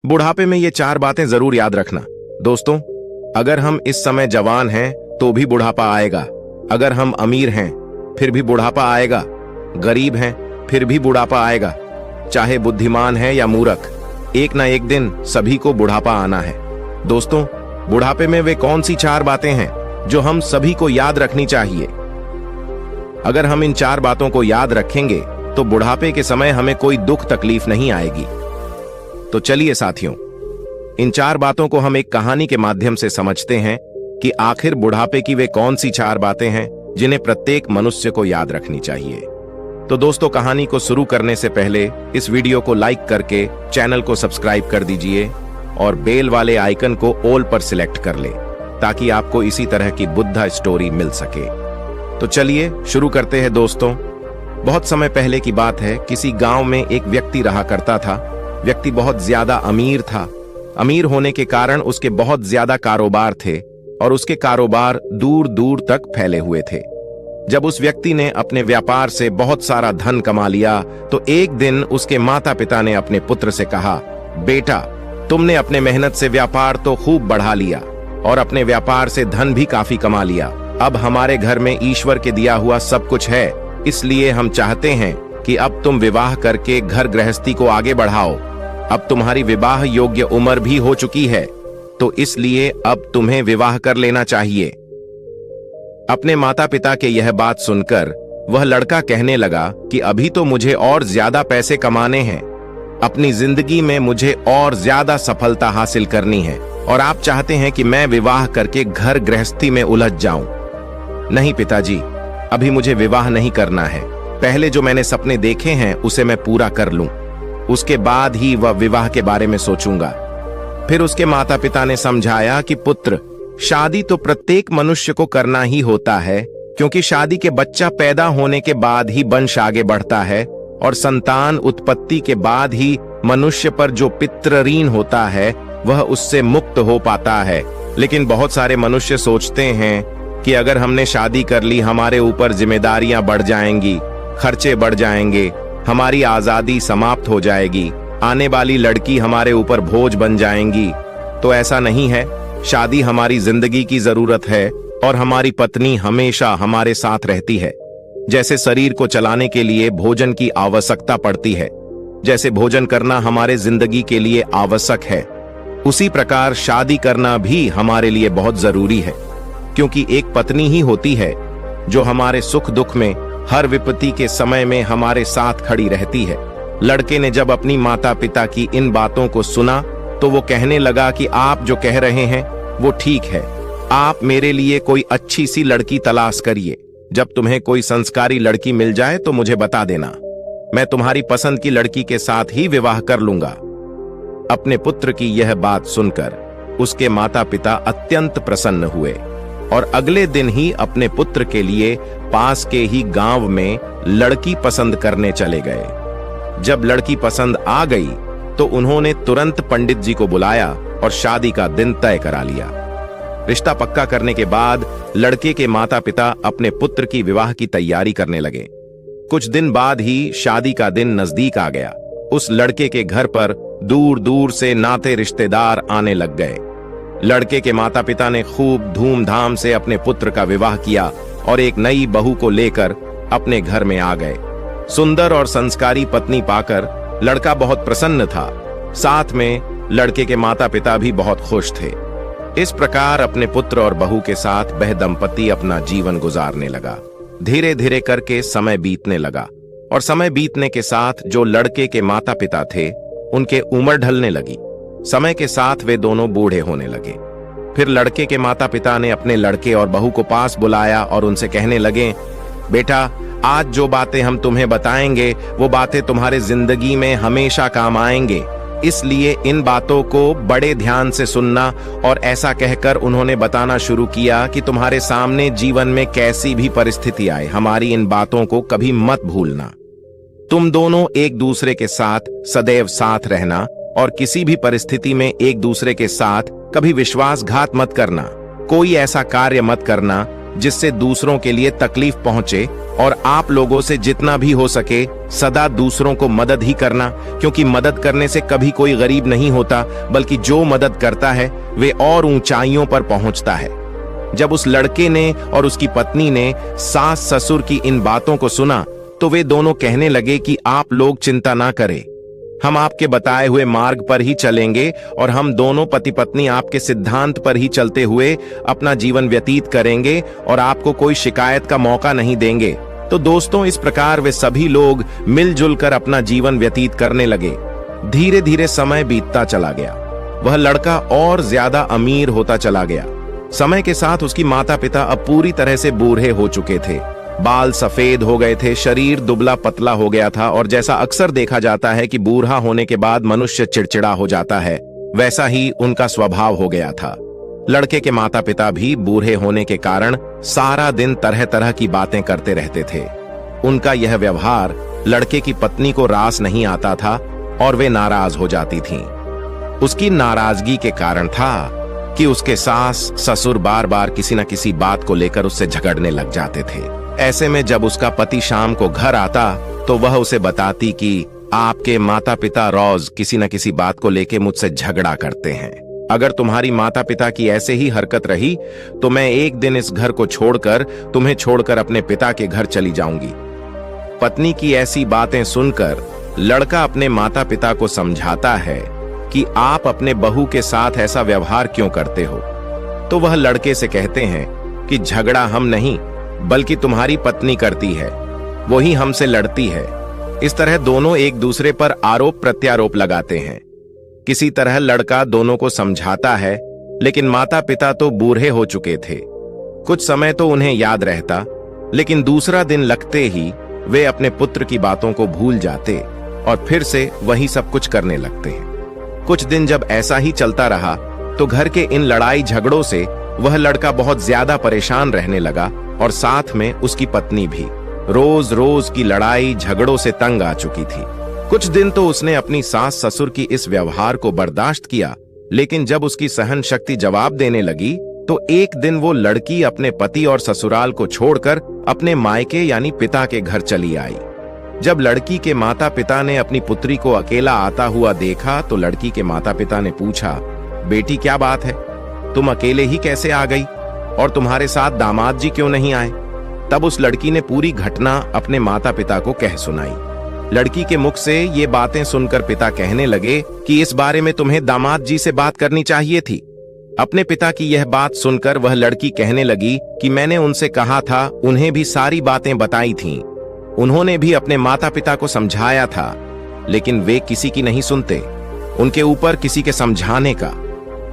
बुढ़ापे में ये 4 बातें जरूर याद रखना। दोस्तों, अगर हम इस समय जवान हैं तो भी बुढ़ापा आएगा, अगर हम अमीर हैं फिर भी बुढ़ापा आएगा, गरीब हैं फिर भी बुढ़ापा आएगा, चाहे बुद्धिमान है या मूर्ख, एक ना एक दिन सभी को बुढ़ापा आना है। दोस्तों, बुढ़ापे में वे कौन सी 4 बातें हैं जो हम सभी को याद रखनी चाहिए? अगर हम इन 4 बातों को याद रखेंगे तो बुढ़ापे के समय हमें कोई दुख तकलीफ नहीं आएगी। तो चलिए साथियों, इन 4 बातों को हम एक कहानी के माध्यम से समझते हैं कि आखिर बुढ़ापे की वे कौन सी 4 बातें हैं जिन्हें प्रत्येक मनुष्य को याद रखनी चाहिए। तो दोस्तों, कहानी को शुरू करने से पहले इस वीडियो को लाइक करके चैनल को सब्सक्राइब कर दीजिए और बेल वाले आइकन को ऑल पर सिलेक्ट कर ले ताकि आपको इसी तरह की बुद्धा स्टोरी मिल सके। तो चलिए शुरू करते हैं दोस्तों। बहुत समय पहले की बात है, किसी गांव में एक व्यक्ति रहा करता था। व्यक्ति बहुत ज्यादा अमीर था। अमीर होने के कारण उसके बहुत ज्यादा कारोबार थे और उसके कारोबार दूर दूर तक फैले हुए थे। जब उस व्यक्ति ने अपने व्यापार से बहुत सारा धन कमा लिया तो एक दिन उसके माता पिता ने अपने पुत्र से कहा, बेटा, तुमने अपने मेहनत से व्यापार तो खूब बढ़ा लिया और अपने व्यापार से धन भी काफी कमा लिया। अब हमारे घर में ईश्वर के दिया हुआ सब कुछ है, इसलिए हम चाहते हैं कि अब तुम विवाह करके घर गृहस्थी को आगे बढ़ाओ। अब तुम्हारी विवाह योग्य उम्र भी हो चुकी है, तो इसलिए अब तुम्हें विवाह कर लेना चाहिए। अपने माता पिता के यह बात सुनकर वह लड़का कहने लगा कि अभी तो मुझे और ज्यादा पैसे कमाने हैं, अपनी जिंदगी में मुझे और ज्यादा सफलता हासिल करनी है और आप चाहते हैं कि मैं विवाह करके घर गृहस्थी में उलझ जाऊं। नहीं पिताजी, अभी मुझे विवाह नहीं करना है। पहले जो मैंने सपने देखे हैं उसे मैं पूरा कर लूं, उसके बाद ही वह विवाह के बारे में सोचूंगा। फिर उसके माता पिता ने समझाया कि पुत्र, शादी तो प्रत्येक मनुष्य को करना ही होता है, क्योंकि शादी के बच्चा पैदा होने के बाद ही वंश आगे बढ़ता है और संतान उत्पत्ति के बाद ही मनुष्य पर जो पितृ ऋण होता है वह उससे मुक्त हो पाता है। लेकिन बहुत सारे मनुष्य सोचते हैं कि अगर हमने शादी कर ली हमारे ऊपर जिम्मेदारियां बढ़ जाएंगी, खर्चे बढ़ जाएंगे, हमारी आजादी समाप्त हो जाएगी, आने वाली लड़की हमारे ऊपर बोझ बन जाएंगी। तो ऐसा नहीं है। शादी हमारी जिंदगी की जरूरत है और हमारी पत्नी हमेशा हमारे साथ रहती है। जैसे शरीर को चलाने के लिए भोजन की आवश्यकता पड़ती है, जैसे भोजन करना हमारे जिंदगी के लिए आवश्यक है, उसी प्रकार शादी करना भी हमारे लिए बहुत जरूरी है, क्योंकि एक पत्नी ही होती है जो हमारे सुख दुख में, हर विपत्ति के समय में हमारे साथ खड़ी रहती है। लड़के ने जब अपनी माता पिता की इन बातों को सुना तो वो कहने लगा कि आप जो कह रहे हैं वो ठीक है। आप मेरे लिए कोई अच्छी सी लड़की तलाश करिए। जब तुम्हें कोई संस्कारी लड़की मिल जाए तो मुझे बता देना, मैं तुम्हारी पसंद की लड़की के साथ ही विवाह कर लूंगा। अपने पुत्र की यह बात सुनकर उसके माता पिता अत्यंत प्रसन्न हुए और अगले दिन ही अपने पुत्र के लिए पास के ही गांव में लड़की पसंद करने चले गए। जब लड़की पसंद आ गई तो उन्होंने तुरंत पंडित जी को बुलाया और शादी का दिन तय करा लिया। रिश्ता पक्का करने के बाद लड़के के माता पिता अपने पुत्र की विवाह की तैयारी करने लगे। कुछ दिन बाद ही शादी का दिन नजदीक आ गया। उस लड़के के घर पर दूर दूर से नाते रिश्तेदार आने लग गए। लड़के के माता पिता ने खूब धूमधाम से अपने पुत्र का विवाह किया और एक नई बहू को लेकर अपने घर में आ गए। सुंदर और संस्कारी पत्नी पाकर लड़का बहुत प्रसन्न था। साथ में लड़के के माता पिता भी बहुत खुश थे। इस प्रकार अपने पुत्र और बहू के साथ वह दंपति अपना जीवन गुजारने लगा। धीरे धीरे करके समय बीतने लगा और समय बीतने के साथ जो लड़के के माता पिता थे उनके उम्र ढलने लगी। समय के साथ वे दोनों बूढ़े होने लगे। फिर लड़के के माता पिता ने अपने लड़के और बहू को पास बुलाया और उनसे कहने लगे, बेटा, आज जो बातें हम तुम्हें बताएंगे वो बातें तुम्हारे जिंदगी में हमेशा काम आएंगे, इसलिए इन बातों को बड़े ध्यान से सुनना। और ऐसा कहकर उन्होंने बताना शुरू किया कि तुम्हारे सामने जीवन में कैसी भी परिस्थिति आए, हमारी इन बातों को कभी मत भूलना। तुम दोनों एक दूसरे के साथ सदैव साथ रहना और किसी भी परिस्थिति में एक दूसरे के साथ कभी विश्वासघात मत करना। कोई ऐसा कार्य मत करना जिससे दूसरों के लिए तकलीफ पहुंचे, और आप लोगों से जितना भी हो सके सदा दूसरों को मदद ही करना, क्योंकि मदद करने से कभी कोई गरीब नहीं होता, बल्कि जो मदद करता है वे और ऊंचाइयों पर पहुंचता है। जब उस लड़के ने और उसकी पत्नी ने सास ससुर की इन बातों को सुना तो वे दोनों कहने लगे कि आप लोग चिंता ना करें, हम आपके बताए हुए मार्ग पर ही चलेंगे और हम दोनों पति पत्नी आपके सिद्धांत पर ही चलते हुए अपना जीवन व्यतीत करेंगे और आपको कोई शिकायत का मौका नहीं देंगे। तो दोस्तों, इस प्रकार वे सभी लोग मिलजुल कर अपना जीवन व्यतीत करने लगे। धीरे धीरे समय बीतता चला गया। वह लड़का और ज्यादा अमीर होता चला गया। समय के साथ उसकी माता पिता अब पूरी तरह से बूढ़े हो चुके थे। बाल सफेद हो गए थे, शरीर दुबला पतला हो गया था, और जैसा अक्सर देखा जाता है कि बूढ़ा होने के बाद मनुष्य चिड़चिड़ा हो जाता है, वैसा ही उनका स्वभाव हो गया था। लड़के के माता पिता भी बूढ़े होने के कारण सारा दिन तरह तरह की बातें करते रहते थे। उनका यह व्यवहार लड़के की पत्नी को रास नहीं आता था और वे नाराज हो जाती थीं। उसकी नाराजगी के कारण था कि उसके सास ससुर बार बार किसी न किसी बात को लेकर उससे झगड़ने लग जाते थे। ऐसे में जब उसका पति शाम को घर आता तो वह उसे बताती कि आपके माता पिता रोज किसी न किसी बात को लेकर मुझसे झगड़ा करते हैं। अगर तुम्हारी माता पिता की ऐसे ही हरकत रही तो मैं एक दिन इस घर को छोड़कर तुम्हें छोड़कर अपने पिता के घर चली जाऊंगी। पत्नी की ऐसी बातें सुनकर लड़का अपने माता पिता को समझाता है कि आप अपने बहू के साथ ऐसा व्यवहार क्यों करते हो। तो वह लड़के से कहते हैं कि झगड़ा हम नहीं बल्कि तुम्हारी पत्नी करती है, वही हमसे लड़ती है। इस तरह दोनों एक दूसरे पर आरोप प्रत्यारोप लगाते हैं। किसी तरह लड़का दोनों को समझाता है, लेकिन माता पिता तो बूढ़े हो चुके थे। कुछ समय तो उन्हें याद रहता, लेकिन दूसरा दिन लगते ही वे अपने पुत्र की बातों को भूल जाते और फिर से वही सब कुछ करने लगते हैं। कुछ दिन जब ऐसा ही चलता रहा तो घर के इन लड़ाई झगड़ों से वह लड़का बहुत ज्यादा परेशान रहने लगा, और साथ में उसकी पत्नी भी रोज रोज की लड़ाई झगड़ों से तंग आ चुकी थी। कुछ दिन तो उसने अपनी सास ससुर की इस व्यवहार को बर्दाश्त किया, लेकिन जब उसकी सहन शक्ति जवाब देने लगी तो एक दिन वो लड़की अपने पति और ससुराल को छोड़कर अपने मायके यानी पिता के घर चली आई। जब लड़की के माता पिता ने अपनी पुत्री को अकेला आता हुआ देखा तो लड़की के माता पिता ने पूछा, बेटी क्या बात है, तुम अकेले ही कैसे आ गई और तुम्हारे साथ दामाद जी क्यों नहीं आए। तब उस लड़की ने पूरी घटना अपने माता पिता को कह सुनाई। लड़की के मुख से ये बातें सुनकर पिता कहने लगे कि इस बारे में तुम्हें दामाद जी से बात करनी चाहिए थी। अपने पिता की यह बात सुनकर वह लड़की कहने लगी कि मैंने उनसे कहा था, उन्हें भी सारी बातें बताई थीं। उन्होंने भी अपने माता पिता को समझाया था, लेकिन वे किसी की नहीं सुनते। उनके ऊपर किसी के समझाने का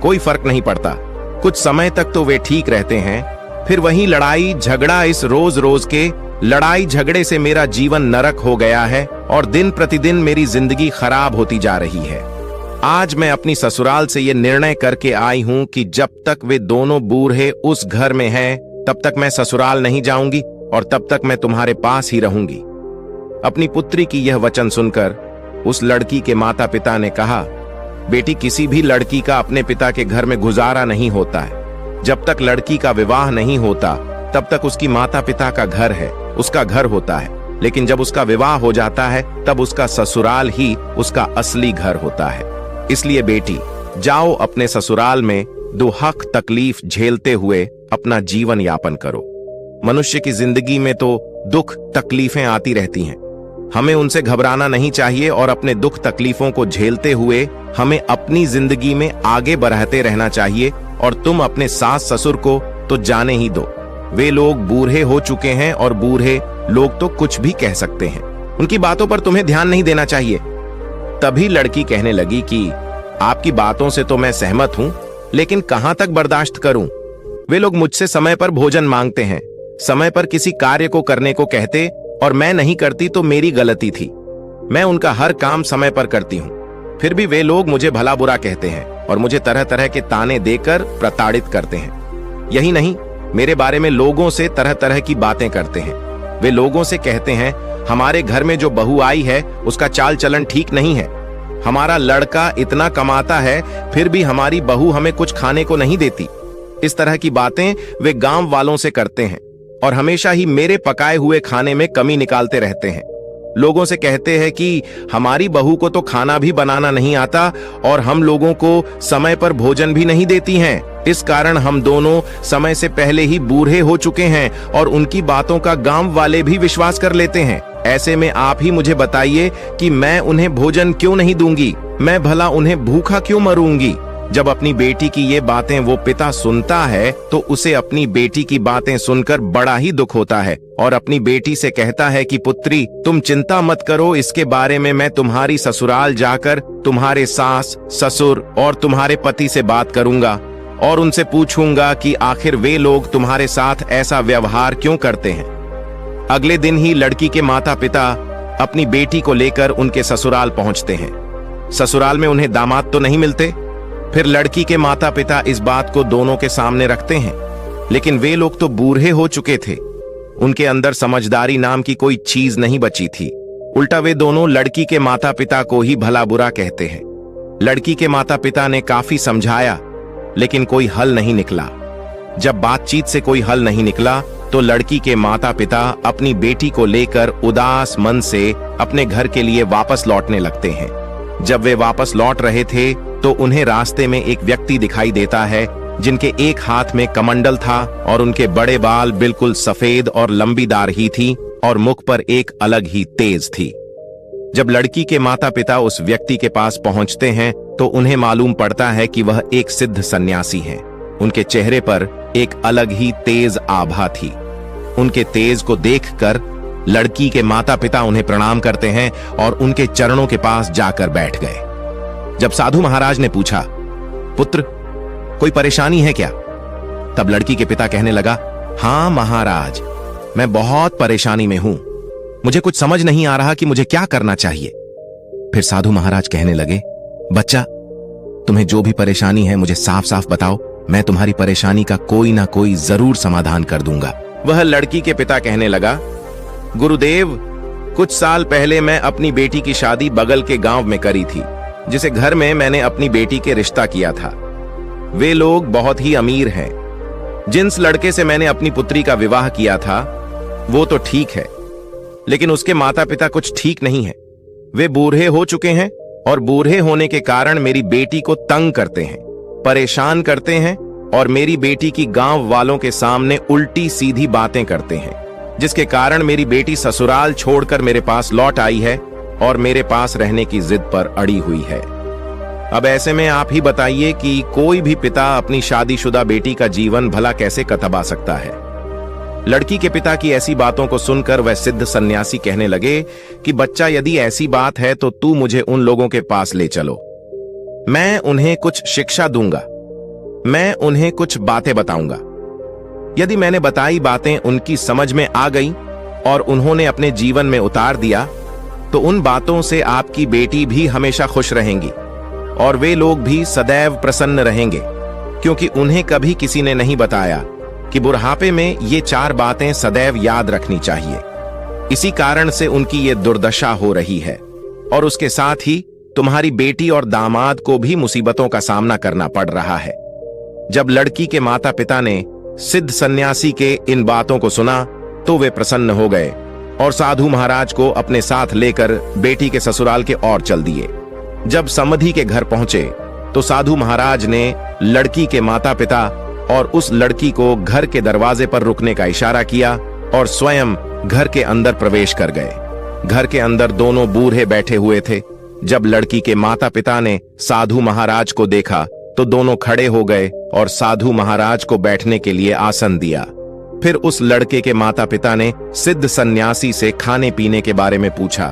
कोई फर्क नहीं पड़ता। कुछ समय तक तो वे ठीक रहते हैं, फिर वही लड़ाई झगड़ा। इस रोज रोज के लड़ाई झगड़े से मेरा जीवन नरक हो गया है और दिन प्रतिदिन मेरी जिंदगी खराब होती जा रही है। आज मैं अपनी ससुराल से ये निर्णय करके आई हूं कि जब तक वे दोनों बूढ़े उस घर में हैं, तब तक मैं ससुराल नहीं जाऊंगी और तब तक मैं तुम्हारे पास ही रहूंगी। अपनी पुत्री की यह वचन सुनकर उस लड़की के माता पिता ने कहा, बेटी, किसी भी लड़की का अपने पिता के घर में गुजारा नहीं होता है। जब तक लड़की का विवाह नहीं होता तब तक उसकी माता पिता का घर है, उसका घर होता है, लेकिन जब उसका विवाह हो जाता है तब उसका ससुराल ही उसका असली घर होता है। इसलिए बेटी, जाओ अपने ससुराल में दुहक तकलीफ झेलते हुए अपना जीवन यापन करो। मनुष्य की जिंदगी में तो दुख तकलीफें आती रहती हैं, हमें उनसे घबराना नहीं चाहिए और अपने दुख तकलीफों को झेलते हुए हमें अपनी जिंदगी में आगे बढ़ाते रहना चाहिए। और तुम अपने सास ससुर को तो जाने ही दो, वे लोग बूढ़े हो चुके हैं और बूढ़े लोग तो कुछ भी कह सकते हैं, उनकी बातों पर तुम्हें ध्यान नहीं देना चाहिए। तभी लड़की कहने लगी कि आपकी बातों से तो मैं सहमत हूं, लेकिन कहां तक बर्दाश्त करूं। वे लोग मुझसे समय पर भोजन मांगते हैं, समय पर किसी कार्य को करने को कहते और मैं नहीं करती तो मेरी गलती थी। मैं उनका हर काम समय पर करती हूं, फिर भी वे लोग मुझे भला बुरा कहते हैं और मुझे तरह तरह के ताने देकर प्रताड़ित करते हैं। यही नहीं, मेरे बारे में लोगों से तरह तरह की बातें करते हैं। वे लोगों से कहते हैं, हमारे घर में जो बहू आई है उसका चाल चलन ठीक नहीं है, हमारा लड़का इतना कमाता है फिर भी हमारी बहू हमें कुछ खाने को नहीं देती। इस तरह की बातें वे गांव वालों से करते हैं और हमेशा ही मेरे पकाए हुए खाने में कमी निकालते रहते हैं। लोगों से कहते हैं कि हमारी बहू को तो खाना भी बनाना नहीं आता और हम लोगों को समय पर भोजन भी नहीं देती हैं। इस कारण हम दोनों समय से पहले ही बूढ़े हो चुके हैं और उनकी बातों का गांव वाले भी विश्वास कर लेते हैं। ऐसे में आप ही मुझे बताइए कि मैं उन्हें भोजन क्यों नहीं दूंगी? मैं भला उन्हें भूखा क्यों मरूंगी? जब अपनी बेटी की ये बातें वो पिता सुनता है तो उसे अपनी बेटी की बातें सुनकर बड़ा ही दुख होता है और अपनी बेटी से कहता है कि पुत्री, तुम चिंता मत करो, इसके बारे में मैं तुम्हारी ससुराल जाकर तुम्हारे सास, ससुर और तुम्हारे पति से बात करूंगा और उनसे पूछूंगा कि आखिर वे लोग तुम्हारे साथ ऐसा व्यवहार क्यों करते हैं। अगले दिन ही लड़की के माता पिता अपनी बेटी को लेकर उनके ससुराल पहुंचते हैं। ससुराल में उन्हें दामाद तो नहीं मिलते। फिर लड़की के माता पिता इस बात को दोनों के सामने रखते हैं, लेकिन वे लोग तो बूढ़े हो चुके थे। उनके अंदर समझदारी नाम की कोई चीज नहीं बची थी। उल्टा वे दोनों लड़की के माता पिता को ही भला बुरा कहते हैं। लड़की के माता पिता ने काफी समझाया, लेकिन कोई हल नहीं निकला। जब बातचीत से कोई हल नहीं निकला तो लड़की के माता पिता अपनी बेटी को लेकर उदास मन से अपने घर के लिए वापस लौटने लगते हैं। जब वे वापस लौट रहे थे तो उन्हें रास्ते में एक व्यक्ति दिखाई देता है जिनके एक हाथ में कमंडल था और उनके बड़े बाल बिल्कुल सफेद और लंबी दाढ़ ही थी और मुख पर एक अलग ही तेज थी। जब लड़की के माता पिता उस व्यक्ति के पास पहुंचते हैं तो उन्हें मालूम पड़ता है कि वह एक सिद्ध सन्यासी है। उनके चेहरे पर एक अलग ही तेज आभा थी। उनके तेज को देखकर लड़की के माता पिता उन्हें प्रणाम करते हैं और उनके चरणों के पास जाकर बैठ गए। जब साधु महाराज ने पूछा, पुत्र, कोई परेशानी है क्या? तब लड़की के पिता कहने लगा, हाँ महाराज, मैं बहुत परेशानी में हूं। मुझे कुछ समझ नहीं आ रहा कि मुझे क्या करना चाहिए। फिर साधु महाराज कहने लगे, बच्चा, तुम्हें जो भी परेशानी है मुझे साफ साफ बताओ, मैं तुम्हारी परेशानी का कोई ना कोई जरूर समाधान कर दूंगा। वह लड़की के पिता कहने लगा, गुरुदेव, कुछ साल पहले मैं अपनी बेटी की शादी बगल के गांव में करी थी, जिसे घर में मैंने अपनी बेटी के रिश्ता किया था। वे लोग बहुत ही अमीर हैं। जिस लड़के से मैंने अपनी पुत्री का विवाह किया था वो तो ठीक है, लेकिन उसके माता पिता कुछ ठीक नहीं है। वे बूढ़े हो चुके हैं और बूढ़े होने के कारण मेरी बेटी को तंग करते हैं, परेशान करते हैं और मेरी बेटी की गांव वालों के सामने उल्टी सीधी बातें करते हैं, जिसके कारण मेरी बेटी ससुराल छोड़कर मेरे पास लौट आई है और मेरे पास रहने की जिद पर अड़ी हुई है। अब ऐसे में आप ही बताइए कि कोई भी पिता अपनी शादीशुदा बेटी का जीवन भला कैसे कतबा सकता है। लड़की के पिता की ऐसी बातों को सुनकर वह सिद्ध सन्यासी कहने लगे कि बच्चा, यदि ऐसी बात है तो तू मुझे उन लोगों के पास ले चलो। मैं उन्हें कुछ शिक्षा दूंगा, मैं उन्हें कुछ बातें बताऊंगा। यदि मैंने बताई बातें उनकी समझ में आ गई और उन्होंने अपने जीवन में उतार दिया तो उन बातों से आपकी बेटी भी हमेशा खुश रहेंगी और वे लोग भी सदैव प्रसन्न रहेंगे, क्योंकि उन्हें कभी किसी ने नहीं बताया कि बुढ़ापे में ये 4 बातें सदैव याद रखनी चाहिए। इसी कारण से उनकी ये दुर्दशा हो रही है और उसके साथ ही तुम्हारी बेटी और दामाद को भी मुसीबतों का सामना करना पड़ रहा है। जब लड़की के माता पिता ने सिद्ध सन्यासी के इन बातों को सुना तो वे प्रसन्न हो गए और साधु महाराज को अपने साथ लेकर बेटी के ससुराल के ओर चल दिए। जब समधि के घर पहुंचे तो साधु महाराज ने लड़की के माता पिता और उस लड़की को घर के दरवाजे पर रुकने का इशारा किया और स्वयं घर के अंदर प्रवेश कर गए। घर के अंदर दोनों बूढ़े बैठे हुए थे। जब लड़की के माता पिता ने साधु महाराज को देखा तो दोनों खड़े हो गए और साधु महाराज को बैठने के लिए आसन दिया। फिर उस लड़के के माता पिता ने सिद्ध सन्यासी से खाने पीने के बारे में पूछा।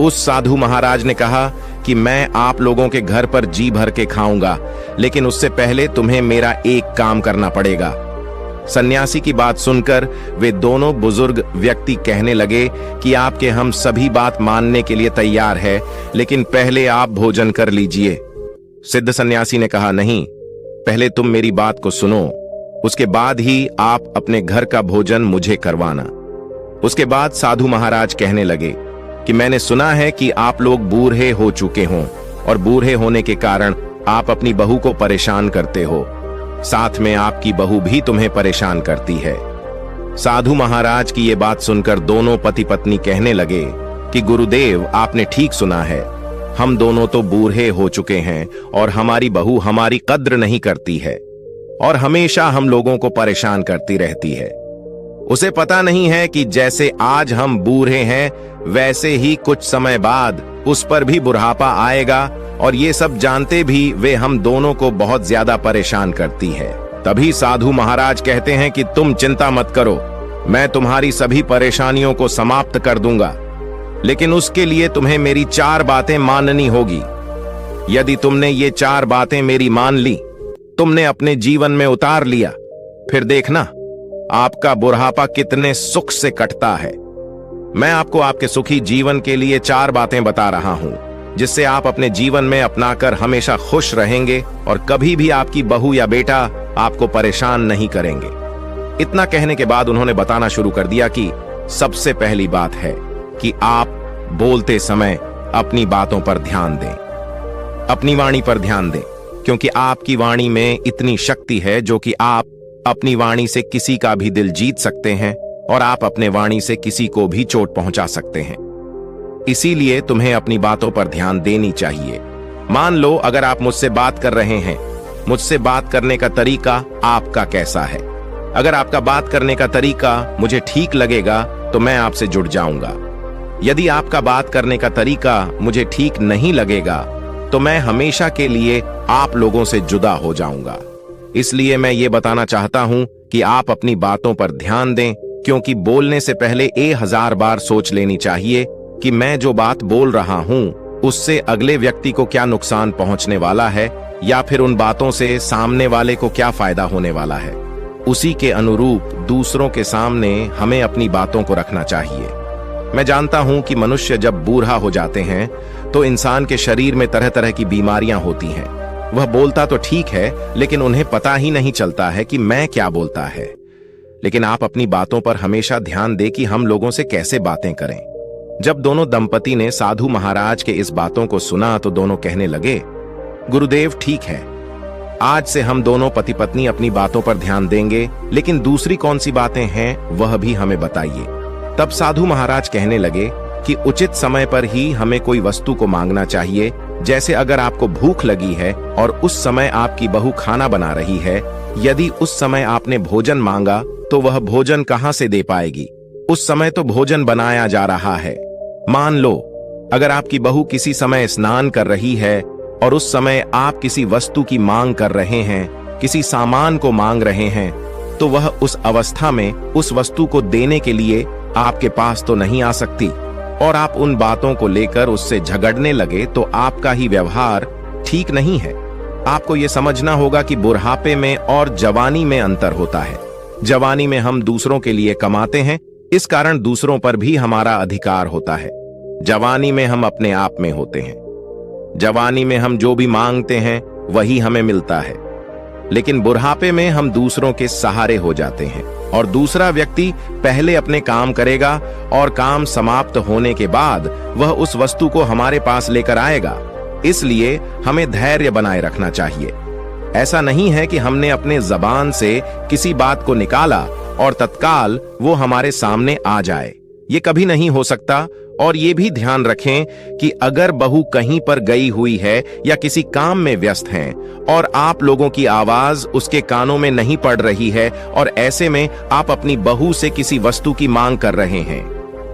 उस साधु महाराज ने कहा कि मैं आप लोगों के घर पर जी भर के खाऊंगा, लेकिन उससे पहले तुम्हें मेरा एक काम करना पड़ेगा। सन्यासी की बात सुनकर वे दोनों बुजुर्ग व्यक्ति कहने लगे कि आपके हम सभी बात मानने के लिए तैयार है, लेकिन पहले आप भोजन कर लीजिए। सिद्ध सन्यासी ने कहा, नहीं, पहले तुम मेरी बात को सुनो, उसके बाद ही आप अपने घर का भोजन मुझे करवाना। उसके बाद साधु महाराज कहने लगे कि मैंने सुना है कि आप लोग बूढ़े हो चुके हों और बूढ़े होने के कारण आप अपनी बहू को परेशान करते हो। साथ में आपकी बहू भी तुम्हें परेशान करती है। साधु महाराज की ये बात सुनकर दोनों पति पत्नी कहने लगे कि गुरुदेव, आपने ठीक सुना है। हम दोनों तो बूढ़े हो चुके हैं और हमारी बहू हमारी कद्र नहीं करती है और हमेशा हम लोगों को परेशान करती रहती है। उसे पता नहीं है कि जैसे आज हम बूढ़े हैं वैसे ही कुछ समय बाद उस पर भी बुढ़ापा आएगा, और ये सब जानते भी वे हम दोनों को बहुत ज्यादा परेशान करती है। तभी साधु महाराज कहते हैं कि तुम चिंता मत करो, मैं तुम्हारी सभी परेशानियों को समाप्त कर दूंगा, लेकिन उसके लिए तुम्हें मेरी 4 बातें माननी होगी। यदि तुमने ये 4 बातें मेरी मान ली, तुमने अपने जीवन में उतार लिया, फिर देखना आपका बुढ़ापा कितने सुख से कटता है। मैं आपको आपके सुखी जीवन के लिए 4 बातें बता रहा हूं, जिससे आप अपने जीवन में अपनाकर हमेशा खुश रहेंगे और कभी भी आपकी बहू या बेटा आपको परेशान नहीं करेंगे। इतना कहने के बाद उन्होंने बताना शुरू कर दिया कि सबसे पहली बात है कि आप बोलते समय अपनी बातों पर ध्यान दें, अपनी वाणी पर ध्यान दें, क्योंकि आपकी वाणी में इतनी शक्ति है जो कि आप अपनी वाणी से किसी का भी दिल जीत सकते हैं और आप अपने वाणी से किसी को भी चोट पहुंचा सकते हैं। इसीलिए तुम्हें अपनी बातों पर ध्यान देनी चाहिए। मान लो अगर आप मुझसे बात कर रहे हैं, मुझसे बात करने का तरीका आपका कैसा है? अगर आपका बात करने का तरीका मुझे ठीक लगेगा तो मैं आपसे जुड़ जाऊंगा। यदि आपका बात करने का तरीका मुझे ठीक नहीं लगेगा तो मैं हमेशा के लिए आप लोगों से जुदा हो जाऊंगा। इसलिए मैं ये बताना चाहता हूं कि आप अपनी बातों पर ध्यान दें, क्योंकि बोलने से पहले 1000 बार सोच लेनी चाहिए कि मैं जो बात बोल रहा हूं उससे अगले व्यक्ति को क्या नुकसान पहुंचने वाला है, या फिर उन बातों से सामने वाले को क्या फायदा होने वाला है। उसी के अनुरूप दूसरों के सामने हमें अपनी बातों को रखना चाहिए। मैं जानता हूं कि मनुष्य जब बूढ़ा हो जाते हैं तो इंसान के शरीर में तरह तरह की बीमारियां होती हैं। वह बोलता तो ठीक है, लेकिन उन्हें पता ही नहीं चलता है कि मैं क्या बोलता है। लेकिन आप अपनी बातों पर हमेशा ध्यान दें कि हम लोगों से कैसे बातें करें। जब दोनों दंपति ने साधु महाराज के इस बातों को सुना तो दोनों कहने लगे, गुरुदेव ठीक है, आज से हम दोनों पति पत्नी अपनी बातों पर ध्यान देंगे, लेकिन दूसरी कौन सी बातें हैं वह भी हमें बताइए। तब साधु महाराज कहने लगे कि उचित समय पर ही हमें कोई वस्तु को मांगना चाहिए। जैसे अगर आपको भूख लगी है और उस समय आपकी बहू खाना बना रही है, यदि उस समय आपने भोजन मांगा तो वह भोजन कहां से दे पाएगी? उस समय तो भोजन बनाया जा रहा है। मान लो अगर आपकी बहू किसी समय स्नान कर रही है और उस समय आप किसी वस्तु की मांग कर रहे हैं, किसी सामान को मांग रहे हैं, तो वह उस अवस्था में उस वस्तु को देने के लिए आपके पास तो नहीं आ सकती, और आप उन बातों को लेकर उससे झगड़ने लगे तो आपका ही व्यवहार ठीक नहीं है। आपको यह समझना होगा कि बुढ़ापे में और जवानी में अंतर होता है। जवानी में हम दूसरों के लिए कमाते हैं, इस कारण दूसरों पर भी हमारा अधिकार होता है। जवानी में हम अपने आप में होते हैं। जवानी में हम जो भी मांगते हैं वही हमें मिलता है, लेकिन बुढ़ापे में हम दूसरों के सहारे हो जाते हैं और दूसरा व्यक्ति पहले अपने काम करेगा और काम समाप्त होने के बाद वह उस वस्तु को हमारे पास लेकर आएगा। इसलिए हमें धैर्य बनाए रखना चाहिए। ऐसा नहीं है कि हमने अपने जबान से किसी बात को निकाला और तत्काल वो हमारे सामने आ जाए। ये कभी नहीं हो सकता। और ये भी ध्यान रखें कि अगर बहू कहीं पर गई हुई है या किसी काम में व्यस्त हैं और आप लोगों की आवाज उसके कानों में नहीं पड़ रही है और ऐसे में आप अपनी बहू से किसी वस्तु की मांग कर रहे हैं,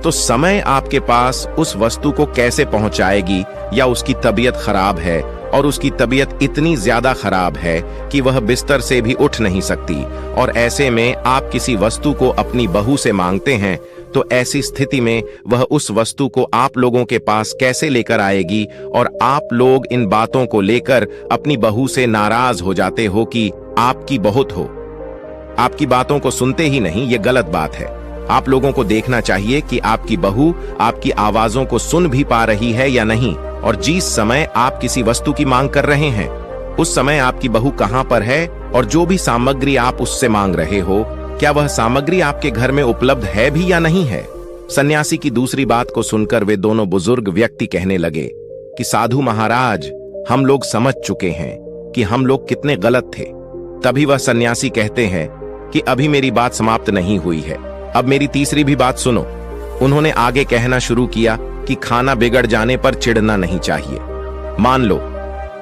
तो समय आपके पास उस वस्तु को कैसे पहुंचाएगी? या उसकी तबीयत खराब है और उसकी तबीयत इतनी ज्यादा खराब है कि वह बिस्तर से भी उठ नहीं सकती, और ऐसे में आप किसी वस्तु को अपनी बहू से मांगते हैं, तो ऐसी स्थिति में वह उस वस्तु को आप लोगों के पास कैसे लेकर आएगी? और आप लोग इन बातों को लेकर अपनी बहू से नाराज हो जाते हो कि आपकी बहुत हो। आपकी बातों को सुनते ही नहीं, ये गलत बात है। आप लोगों को देखना चाहिए कि आपकी बहू आपकी आवाजों को सुन भी पा रही है या नहीं, और जिस समय आप किसी वस्तु की मांग कर रहे हैं उस समय आपकी बहू कहां पर है, और जो भी सामग्री आप उससे मांग रहे हो क्या वह सामग्री आपके घर में उपलब्ध है भी या नहीं है। सन्यासी की दूसरी बात को सुनकर वे दोनों बुजुर्ग व्यक्ति कहने लगे कि साधु महाराज, हम लोग समझ चुके हैं कि हम लोग कितने गलत थे। तभी वह सन्यासी कहते हैं कि अभी मेरी बात समाप्त नहीं हुई है, अब मेरी तीसरी भी बात सुनो। उन्होंने आगे कहना शुरू किया कि खाना बिगड़ जाने पर चिढ़ना नहीं चाहिए। मान लो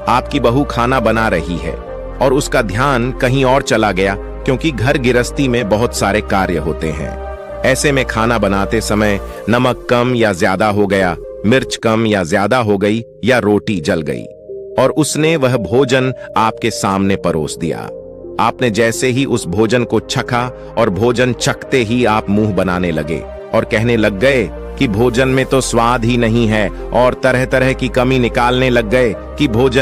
आपकी बहू खाना बना रही है और उसका ध्यान कहीं और चला गया, क्योंकि घर गृहस्थी में बहुत सारे कार्य होते हैं। ऐसे में खाना बनाते समय नमक कम या ज्यादा हो गया, मिर्च कम या ज्यादा हो गई, या रोटी जल गई और उसने वह भोजन आपके सामने परोस दिया। आपने जैसे ही उस भोजन को चखा और भोजन चखते ही आप मुंह बनाने लगे और कहने लग गए कि भोजन में तो स्वाद ही नहीं है, और तरह तरह की कमी निकालने लग गए कि भोजन